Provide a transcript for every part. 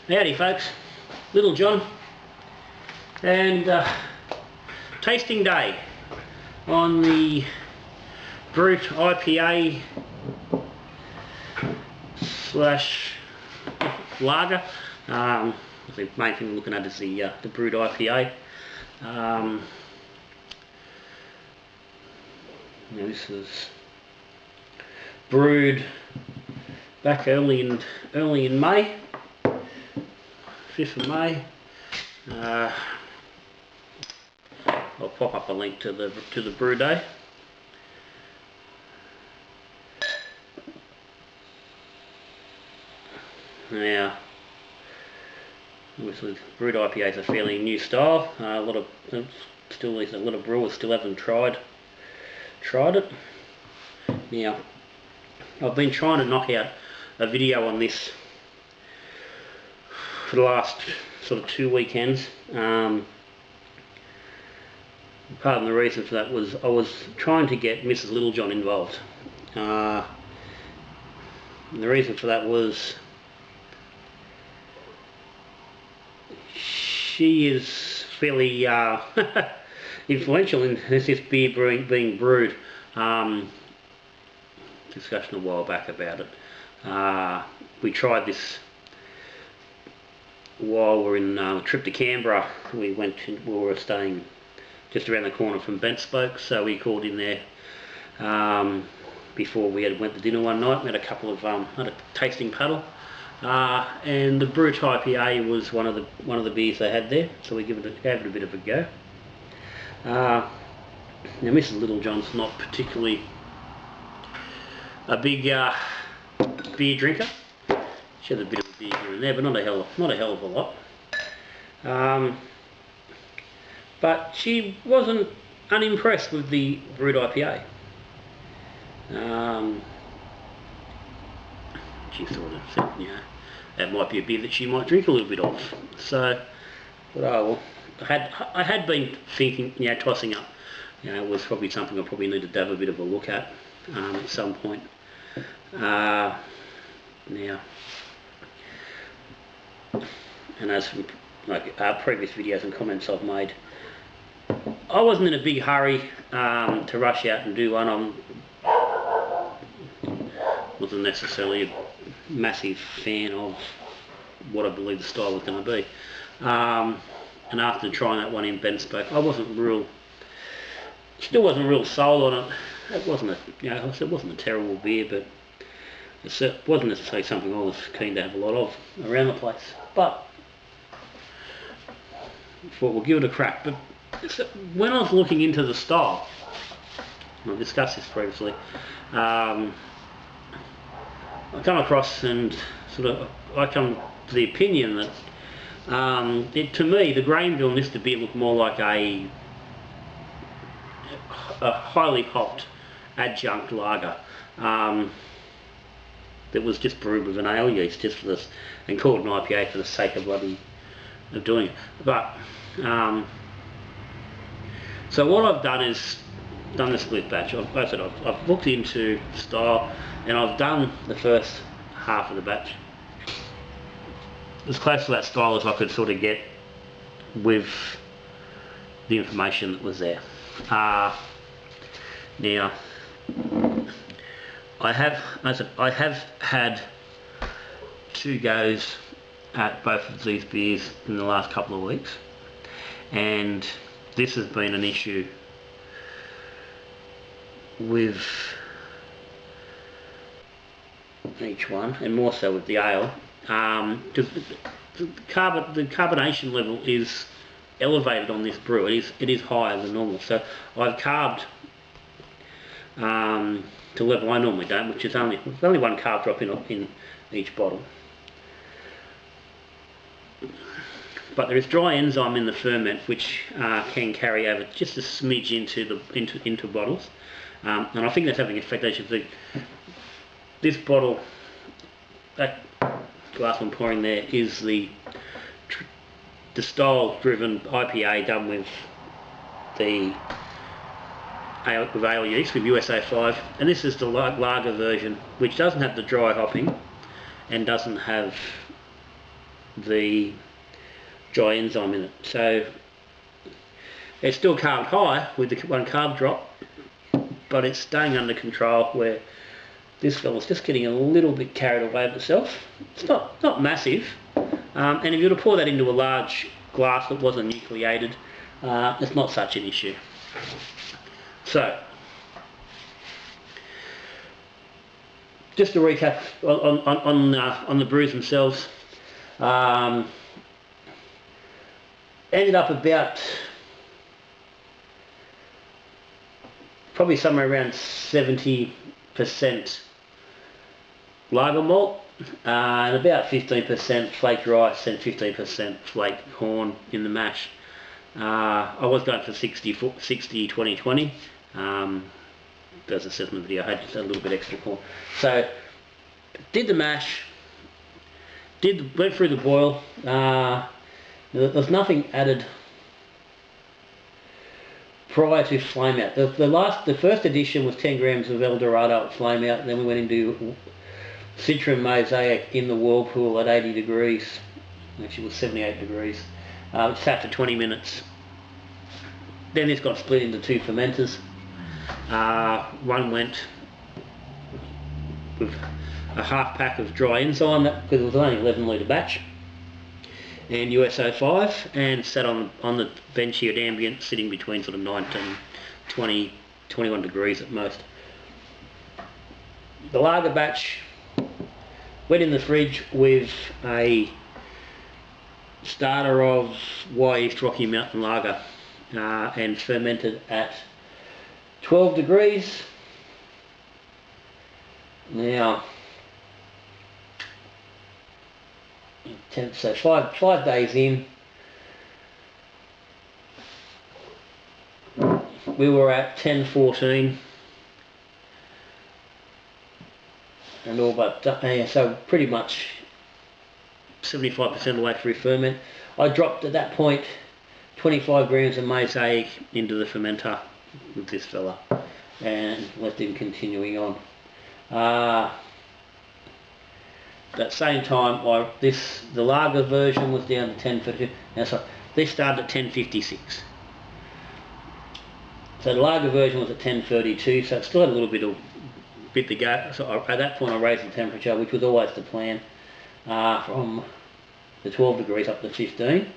Howdy folks, Littlejohn, and tasting day on the Brut IPA slash lager. The main thing we're looking at is the Brut IPA. Now this is brewed back early in May. 5th of May. I'll pop up a link to the brew day. Now, obviously, brewed IPA is a fairly new style. A lot of brewers still haven't tried it. Now, I've been trying to knock out a video on this for the last sort of 2 weekends. Part of the reason for that was I was trying to get Mrs Littlejohn involved. And the reason for that was she is fairly influential in this beer being brewed. Discussion a while back about it. We tried this while we're in a trip to Canberra. We were staying just around the corner from Bespoke, so we called in there before we went to dinner one night. We had a couple of had a tasting paddle, and the Brut IPA was one of the beers they had there, so we gave it a bit of a go. Now Mrs Littlejohn's not particularly a big beer drinker. She had a bit of a beer here and there, but not a hell of a lot. But she wasn't unimpressed with the Brut IPA. She sort of said, you know, that might be a beer that she might drink a little bit of. So, but oh well, I had been thinking, you know, tossing up, you know, it was probably something I probably needed to have a bit of a look at some point. Now, and as like our previous videos and comments I've made, I wasn't in a big hurry to rush out and do one. Wasn't necessarily a massive fan of what I believe the style was going to be. And after trying that one in Bespoke, I still wasn't real sold on it. It wasn't it wasn't a terrible beer, but it wasn't necessarily something I was keen to have a lot of around the place. But I thought we'll give it a crack. But when I was looking into the style, and I've discussed this previously, I come across and I come to the opinion that to me the grain bill in this beer looked more like a highly hopped adjunct lager that was just brewed with an ale yeast just for this, and called an IPA for the sake of doing it. But so what I've done is done the split batch. I've looked into style, and I've done the first half of the batch as close to that style as I could sort of get with the information that was there. Now, I have had 2 goes at both of these beers in the last couple of weeks, and this has been an issue with each one, and more so with the ale, because the carbonation level is elevated on this brew. It is higher than normal, so I've carbed to level I normally don't, which is only one carb drop in each bottle. But there is dry enzyme in the ferment which can carry over just a smidge into bottles, and I think that's having an effect. Actually, this bottle, that glass I'm pouring there, is the style-driven IPA done with ale yeast, with USA 5, and this is the lager version, which doesn't have the dry hopping and doesn't have the dry enzyme in it. So it's still carb high with the 1 carb drop, but it's staying under control, where this fella's just getting a little bit carried away with itself. It's not massive, and if you were to pour that into a large glass that wasn't nucleated, it's not such an issue. So, just to recap on the brews themselves, ended up about probably somewhere around 70% lager malt, and about 15% flaked rice and 15% flaked corn in the mash. I was going for 60-20-20. As it says in the video, I had a little bit extra corn. So did the mash, went through the boil. There's nothing added prior to flame out. The first edition was 10 grams of El Dorado at flame out, and then we went into Citron Mosaic in the whirlpool at 80 degrees. Actually it was 78 degrees. It sat for 20 minutes. Then this got split into 2 fermenters. One went with a half pack of dry enzyme, because it was only 11 litre batch, and USO5, and sat on the bench here at ambient, sitting between sort of 19, 20, 21 degrees at most. The lager batch went in the fridge with a starter of East Rocky Mountain Lager, and fermented at 12 degrees. Now, so five days in, we were at 10-14, and all but so pretty much 75% of the way through ferment. I dropped at that point 25 grams of Mosaic into the fermenter with this fella, and left him continuing on. That same time, the lager version was down to 10:50. Now, sorry, this started at 10:56. So the lager version was at 10:32. So it still had a little bit to go. So at that point, I raised the temperature, which was always the plan, from the 12 degrees up to 15,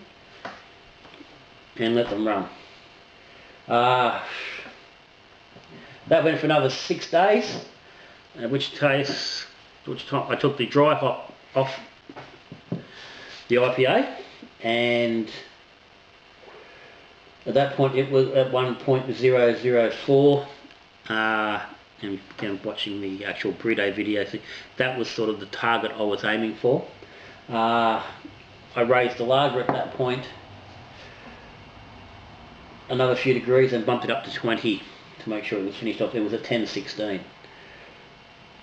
and let them run. That went for another 6 days, at which time I took the dry hop off the IPA, and at that point it was at 1.004, and again, watching the actual brew-day video, that was sort of the target I was aiming for. I raised the lager at that point another few degrees and bumped it up to 20 to make sure it was finished off. It was at 10:16.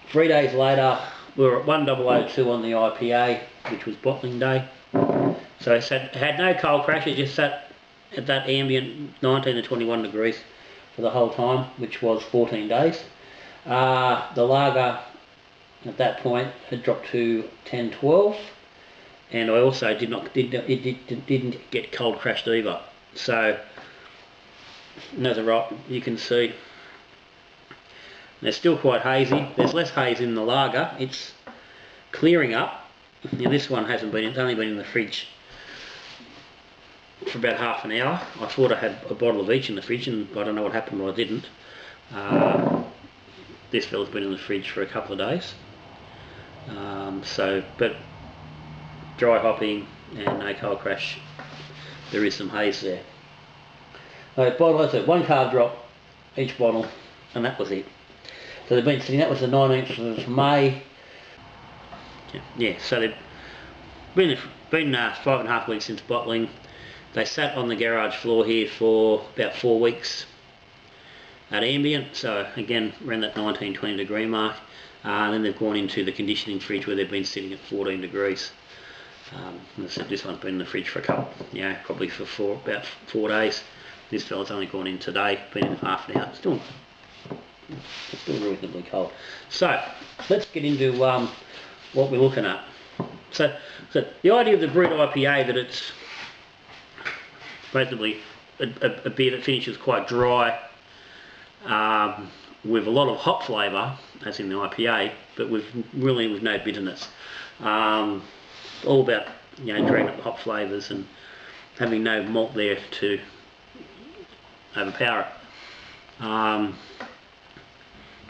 3 days later, we were at 1002 on the IPA, which was bottling day. So it had no cold crash, it just sat at that ambient 19 to 21 degrees for the whole time, which was 14 days. The lager at that point had dropped to 10-12, and I also didn't get cold crashed either. So, you can see they're still quite hazy. There's less haze in the lager. It's clearing up. Now this one hasn't been, it's only been in the fridge for about half an hour. I thought I had a bottle of each in the fridge, and I don't know what happened, but I didn't. This fella's been in the fridge for a couple of days. But dry hopping and no cold crash, there is some haze there. Bottle, I said 1 carb drop each bottle, and that was it. So they've been sitting, that was the 19th of May. Yeah, so they've been 5.5 weeks since bottling. They sat on the garage floor here for about 4 weeks at ambient, so again around that 19-20 degree mark. Then they've gone into the conditioning fridge where they've been sitting at 14 degrees. As I said, this one's been in the fridge for probably for about 4 days. This fella's only gone in today, been in half an hour. Still reasonably cold. So let's get into what we're looking at. So the idea of the Brut IPA, that it's basically a beer that finishes quite dry, with a lot of hop flavour, as in the IPA, but with no bitterness. All about, you know, dragging up the hop flavours and having no malt there to overpower it. And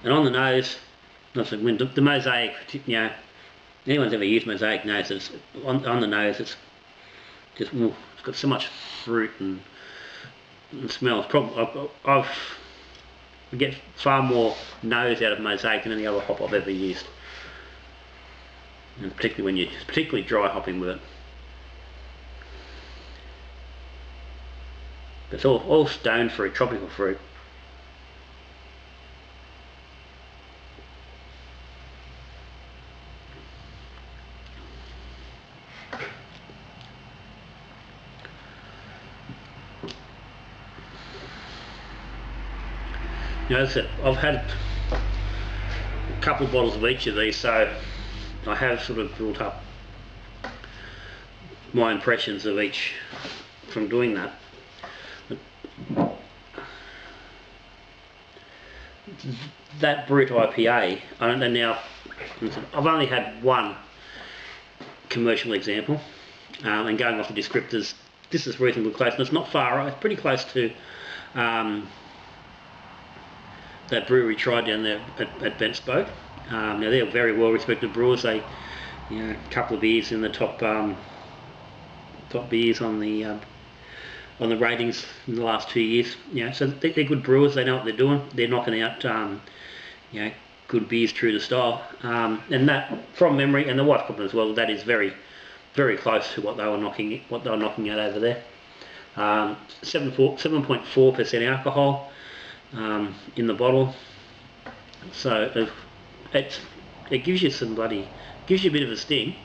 on the nose, the Mosaic, you know, anyone's ever used Mosaic knows that it's, on the nose it's just, it's got so much fruit and smells. I get far more nose out of Mosaic than any other hop I've ever used, and particularly when you're dry hopping with it. It's all stone fruit, tropical fruit. You know, I've had a couple of bottles of each of these, so I have sort of built up my impressions of each from doing that. That Brut IPA, and now I've only had one commercial example, and going off the descriptors, this is reasonably close, and it's not far, it's pretty close to that brewery tried down there at Benspoke. Now they're very well respected brewers. They, you know, a couple of beers in the top beers on the ratings in the last 2 years. You know, so they're good brewers. They know what they're doing. They're knocking out you know, good beers true to style. And that, from memory, and the wife put them as well, that is very, very close to what they were knocking out over there. 7.4% alcohol in the bottle, so it gives you gives you a bit of a sting.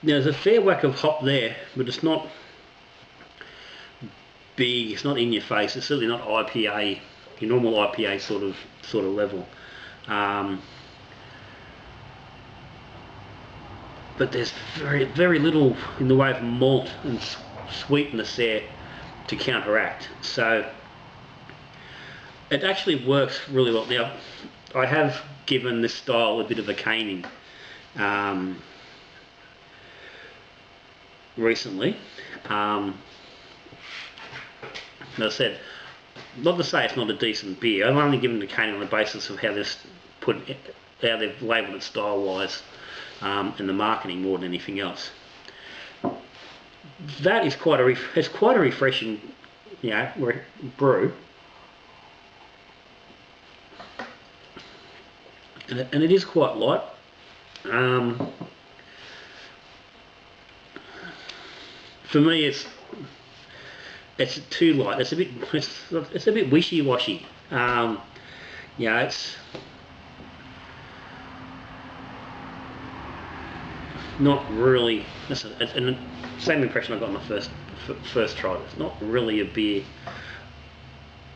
Now, there's a fair whack of hop there, but it's not big, it's not in your face, it's certainly not IPA, your normal IPA sort of level. But there's very little in the way of malt and sweetness there to counteract, so it actually works really well. Now, I have given this style a bit of a caning recently. As I said, not to say it's not a decent beer. I've only given the caning on the basis of how they've labelled it style-wise, and the marketing more than anything else. That is quite a refreshing, you know, brew, and it is quite light. For me, it's too light. It's a bit wishy-washy. Yeah, it's not really. And the same impression I got on the first try. It's not really a beer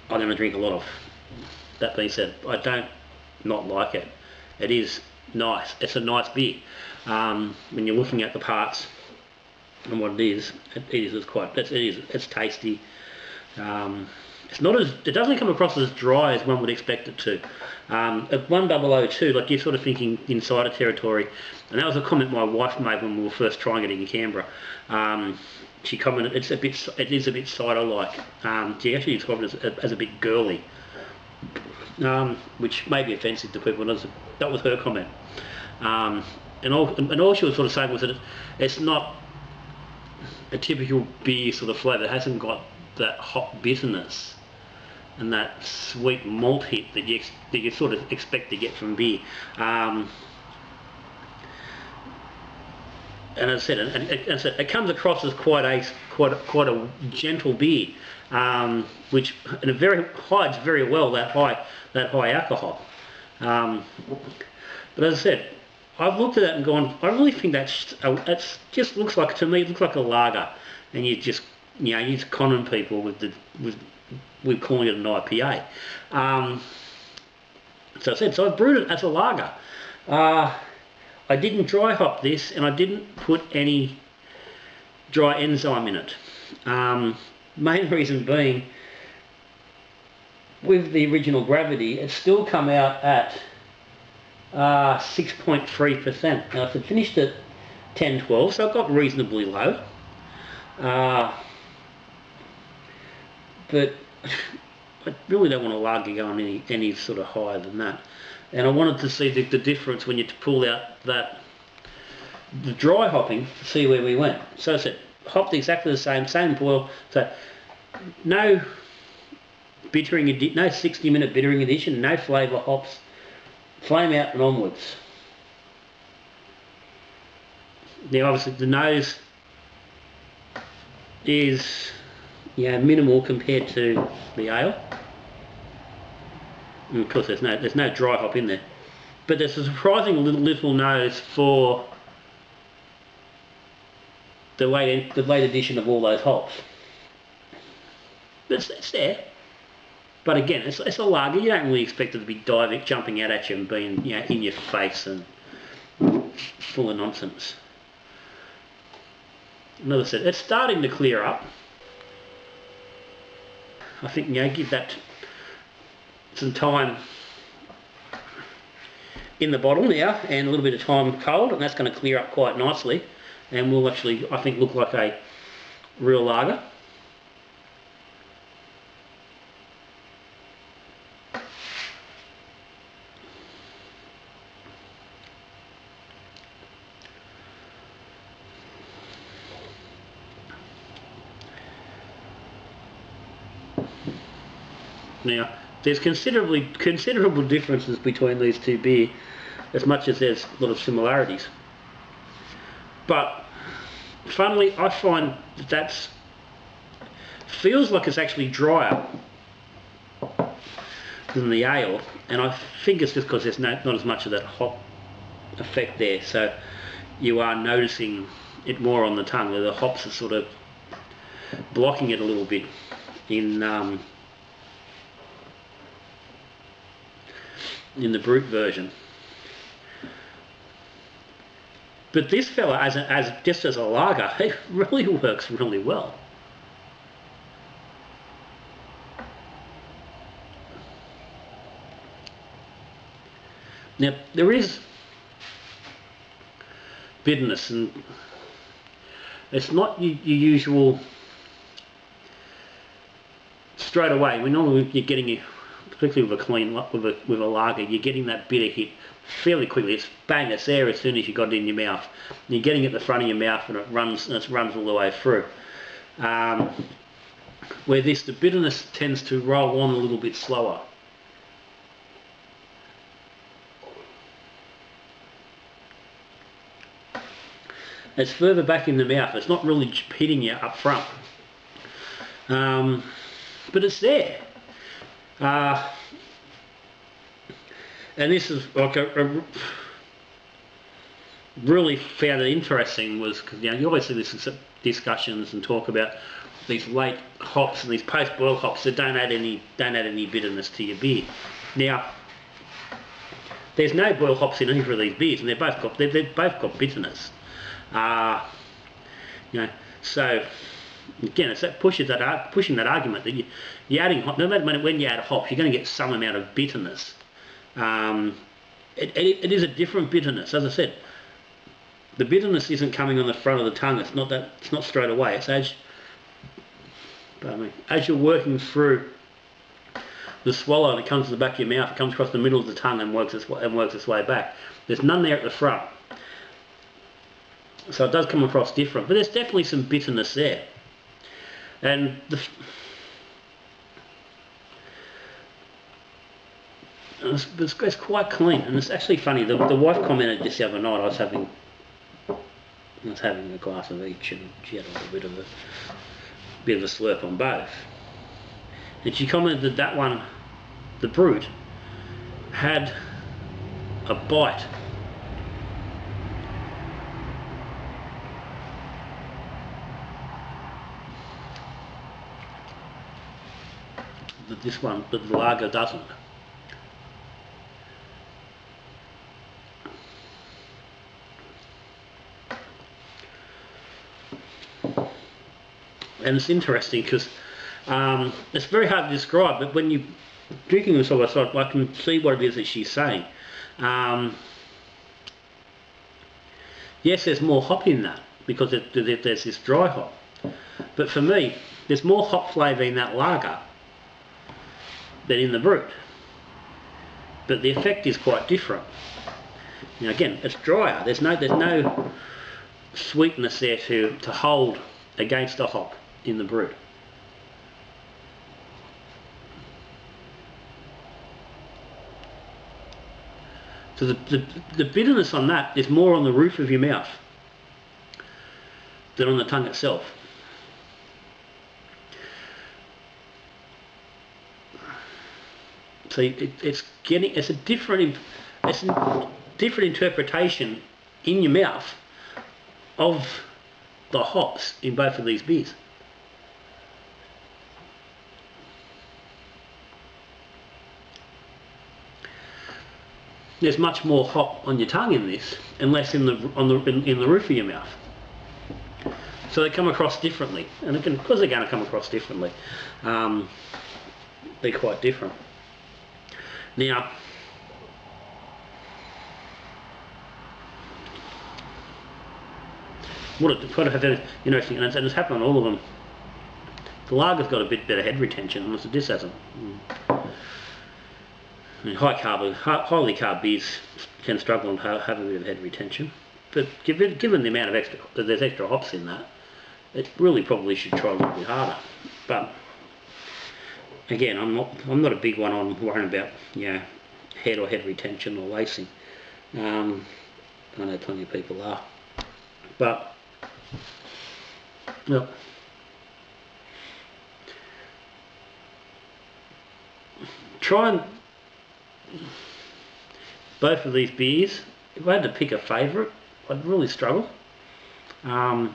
I'm going to drink a lot of. That being said, I don't not like it. It is nice. It's a nice beer. When you're looking at the parts and what it is, it's tasty. It's not as, it doesn't come across as dry as one would expect it to. At 1002, like, you're sort of thinking insider territory, and that was a comment my wife made when we were first trying it in Canberra. She commented it is a bit cider-like. She actually described it as a bit girly, which may be offensive to people. That was her comment. And all she was sort of saying was that it's not a typical beer sort of flavour. It hasn't got that hot bitterness and that sweet malt hit that you sort of expect to get from beer. And as I said, it comes across as quite a gentle beer, which hides very well that high alcohol. But as I said, I've looked at that and gone, I really think that's just looks like, to me, it looks like a lager, and you just, you know, you're just conning people with calling it an IPA. So I said, so I brewed it as a lager. I didn't dry hop this, and I didn't put any dry enzyme in it. Main reason being, with the original gravity, it's still come out at 6.3%. Now, if it finished at 10-12, so it got reasonably low. But I really don't want a lager going any sort of higher than that. And I wanted to see the difference when you pull out the dry hopping to see where we went. So I said, hopped exactly the same boil. So no bittering, no 60-minute bittering addition, no flavour hops, flame out and onwards. Now obviously the nose is, you know, minimal compared to the ale. And of course there's no dry hop in there. But there's a surprising little nose for the late addition of all those hops. But it's there. But again, it's a lager. You don't really expect it to be jumping out at you and being, you know, in your face and full of nonsense. And as I said, it's starting to clear up. I think, you know, give that some time in the bottle now and a little bit of time cold, and that's going to clear up quite nicely, and will actually, I think, look like a real lager. Now, there's considerable differences between these two beers, as much as there's a lot of similarities. But funnily, I find that feels like it's actually drier than the ale, and I think it's just because there's not as much of that hop effect there. So you are noticing it more on the tongue, where the hops are sort of blocking it a little bit in the brut version. But this fella, just as a lager, it really works really well. Now there is bitterness, and it's not your usual straight away. We normally you're getting, particularly with a clean with a lager, you're getting that bitter hit fairly quickly. It's bang, it's there as soon as you got it in your mouth. And you're getting it at the front of your mouth, and it runs all the way through. Where the bitterness tends to roll on a little bit slower. It's further back in the mouth. It's not really hitting you up front, but it's there. And this is like really found it interesting, was because, you know, you always see these discussions and talk about these late hops and these post-boil hops that don't add any bitterness to your beer. Now, there's no boil hops in either of these beers, and they've both got bitterness. You know, so again, it's that pushing that argument that you're adding hop. No matter when you add hops, you're going to get some amount of bitterness. It is a different bitterness. As I said, the bitterness isn't coming on the front of the tongue. It's not straight away. It's as you're working through the swallow, and it comes to the back of your mouth, it comes across the middle of the tongue and works its way back. There's none there at the front, so it does come across different. But there's definitely some bitterness there, and it's quite clean. And it's actually funny. The wife commented just the other night. I was having a glass of each, and she had a little bit of a slurp on both. And she commented that one, the Brut, had a bite the lager doesn't. And it's interesting because it's very hard to describe, but when you're drinking this all, I can see what it is that she's saying. Yes, there's more hop in that because there's this dry hop, but for me, there's more hop flavour in that lager than in the brut. But the effect is quite different. Now again, it's drier. There's no sweetness there to hold against the hop in the brut. So the bitterness on that is more on the roof of your mouth than on the tongue itself. So it's a different interpretation in your mouth of the hops in both of these beers. There's much more hop on your tongue in this, and less in the roof of your mouth. So they come across differently, and because they're going to come across differently, they're quite different. Now, what have interesting, and it's happened on all of them. The lager's got a bit better head retention, and this hasn't. I mean, highly carb beers can struggle and have a bit of head retention, but given the amount of there's extra hops in that, it really probably should try a little bit harder. But again, I'm not a big one on worrying about head or head retention or lacing. I know plenty of people are, but look. Try and both of these beers. If I had to pick a favourite, I'd really struggle. Because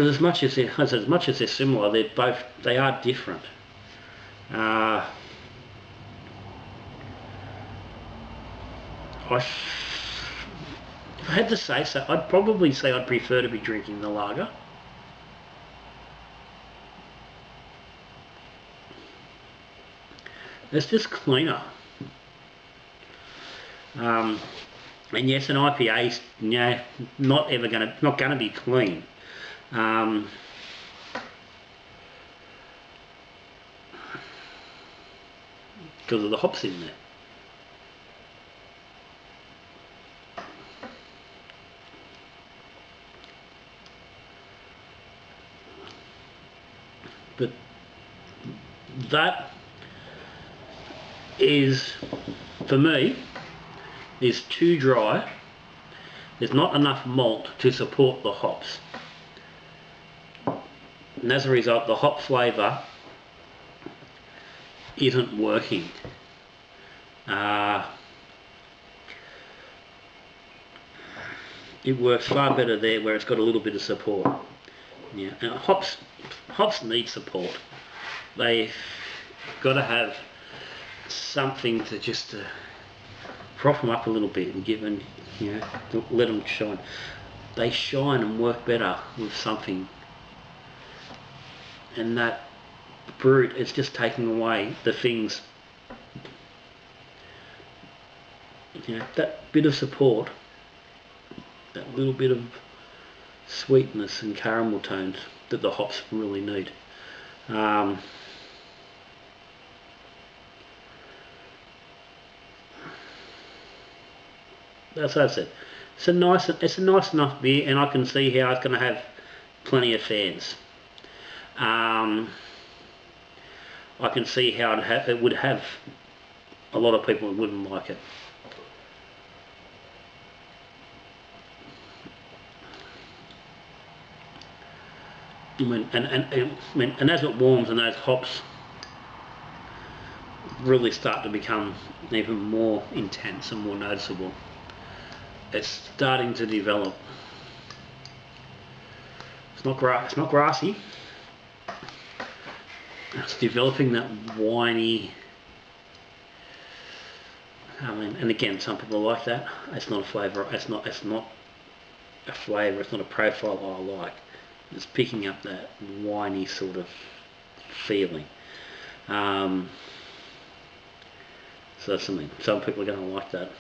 as much as they're similar, they are different. If I had to say so, I'd probably say I'd prefer to be drinking the lager. It's just cleaner. And yes, an IPA is not gonna be clean. Because of the hops in there. But that is, for me, is too dry. There's not enough malt to support the hops, and as a result the hop flavour isn't working. It works far better there where it's got a little bit of support. Yeah, and hops need support. They've got to have something to just prop them up a little bit and let them shine. They shine and work better with something, and that brut is just taking away the things. That bit of support, that little bit of sweetness and caramel tones that the hops really need. That's what I said. It's a nice enough beer, and I can see how it's going to have plenty of fans. I can see how it would have a lot of people who wouldn't like it. And as it warms and those hops really start to become even more intense and more noticeable, it's starting to develop. It's not grassy. It's developing that winey. And again, some people like that. It's not a flavour. It's not a flavour. It's not a profile I like. It's picking up that winey sort of feeling. So that's something. Some people are going to like that.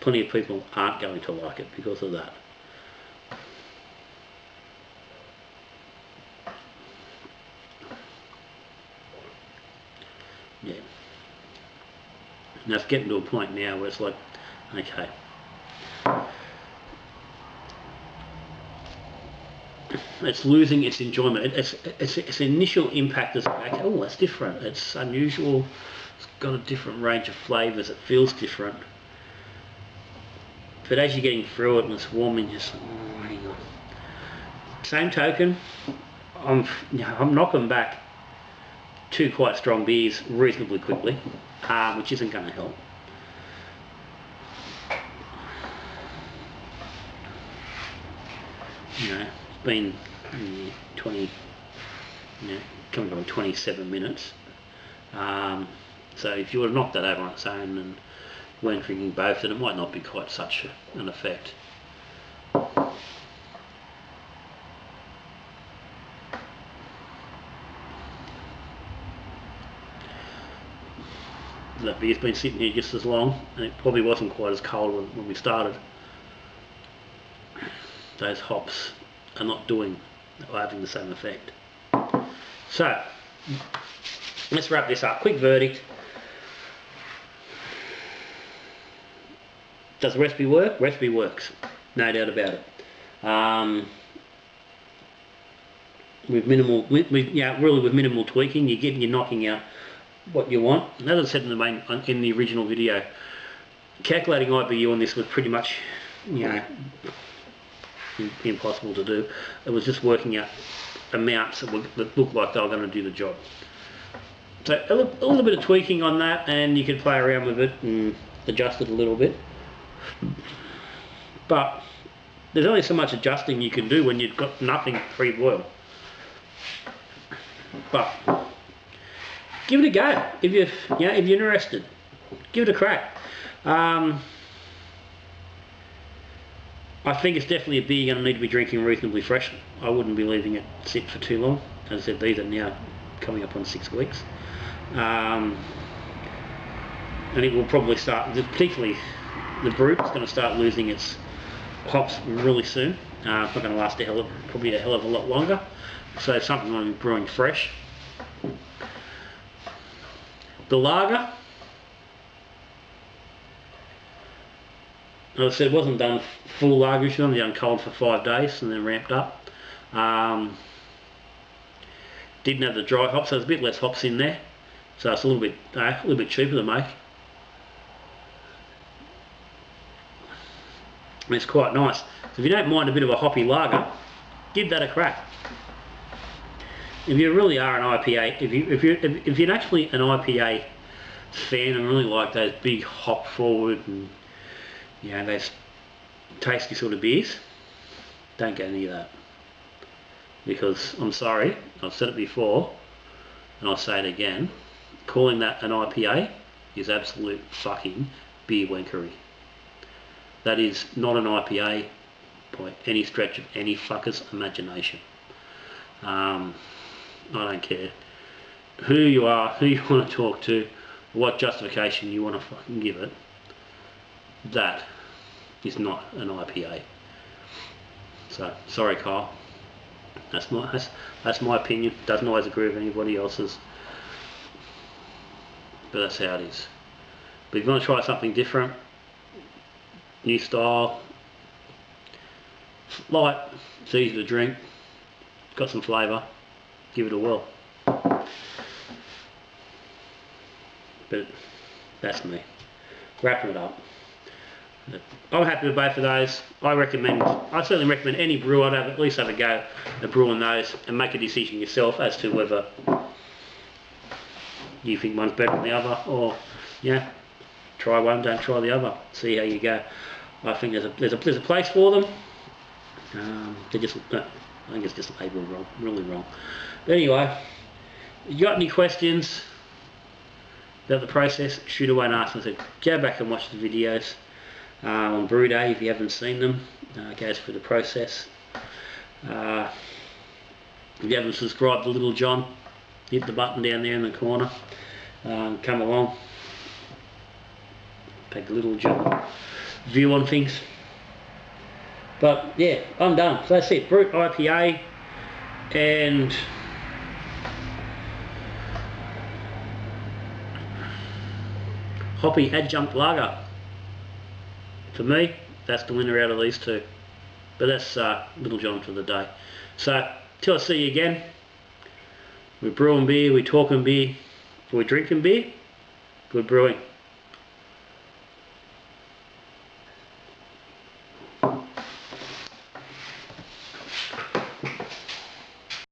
Plenty of people aren't going to like it because of that. Yeah. Now it's getting to a point now where it's like, okay. It's losing its enjoyment. Its initial impact is like, oh, that's different. It's unusual. It's got a different range of flavours. It feels different. But as you're getting through it and it's warming, just oh, hang on. Same token, I'm knocking back 2 quite strong beers reasonably quickly, which isn't going to help. You know, it's been 20, coming on 27 minutes. So if you were to knock that over on its own and weren't drinking both, then it might not be quite such an effect. That beer's been sitting here just as long, and it probably wasn't quite as cold when we started. Those hops are not having the same effect. So let's wrap this up. Quick verdict. Does the recipe work? Recipe works, no doubt about it. With minimal, really with minimal tweaking, you're knocking out what you want. And as I said in the original video, calculating IBU on this was pretty much, impossible to do. It was just working out amounts that looked like they were going to do the job. So a little bit of tweaking on that, and you could play around with it and adjust it a little bit. But there's only so much adjusting you can do when you've got nothing pre-boiled. But give it a go if you're interested. Give it a crack. I think it's definitely a beer you're going to need to be drinking reasonably fresh. I wouldn't be leaving it sit for too long. As I said, these are now coming up on 6 weeks. And it will probably start, particularly the Brut, is going to start losing its hops really soon. It's not going to last probably a hell of a lot longer. So it's something I'm brewing fresh. The lager, as I said, it wasn't done full lager, it was only done cold for 5 days and then ramped up. Didn't have the dry hops, so there's a bit less hops in there. So it's a little bit cheaper to make. And it's quite nice. So if you don't mind a bit of a hoppy lager, give that a crack. If you really are an IPA, if you're actually an IPA fan and really like those big hop forward and those tasty sort of beers, don't get any of that. Because I'm sorry, I've said it before and I'll say it again, calling that an IPA is absolute fucking beer wankery. That is not an IPA by any stretch of any fucker's imagination. I don't care who you are, who you want to talk to, what justification you want to fucking give it. That is not an IPA. So sorry, Kyle. That's my opinion. Doesn't always agree with anybody else's, but that's how it is. But if you want to try something different, new style, light, it's easy to drink, got some flavour, give it a whirl. But that's me. Wrapping it up. I'm happy with both of those. I certainly recommend any brewer to at least have a go at brewing those and make a decision yourself as to whether you think one's better than the other, or try one, don't try the other. See how you go. I think there's a place for them. I think it's just labelled wrong, really wrong. But anyway, If you got any questions about the process, shoot away and ask them. So go back and watch the videos on Brewed if you haven't seen them. It goes through the process. If you haven't subscribed to Littlejohn, hit the button down there in the corner. Come along, take a Littlejohn view on things. But yeah, I'm done. So that's it. Brut IPA and hoppy adjunct lager. For me, that's the winner out of these two. But that's Littlejohn for the day. So till I see you again, we're brewing beer, we're talking beer, we're drinking beer, we're brewing.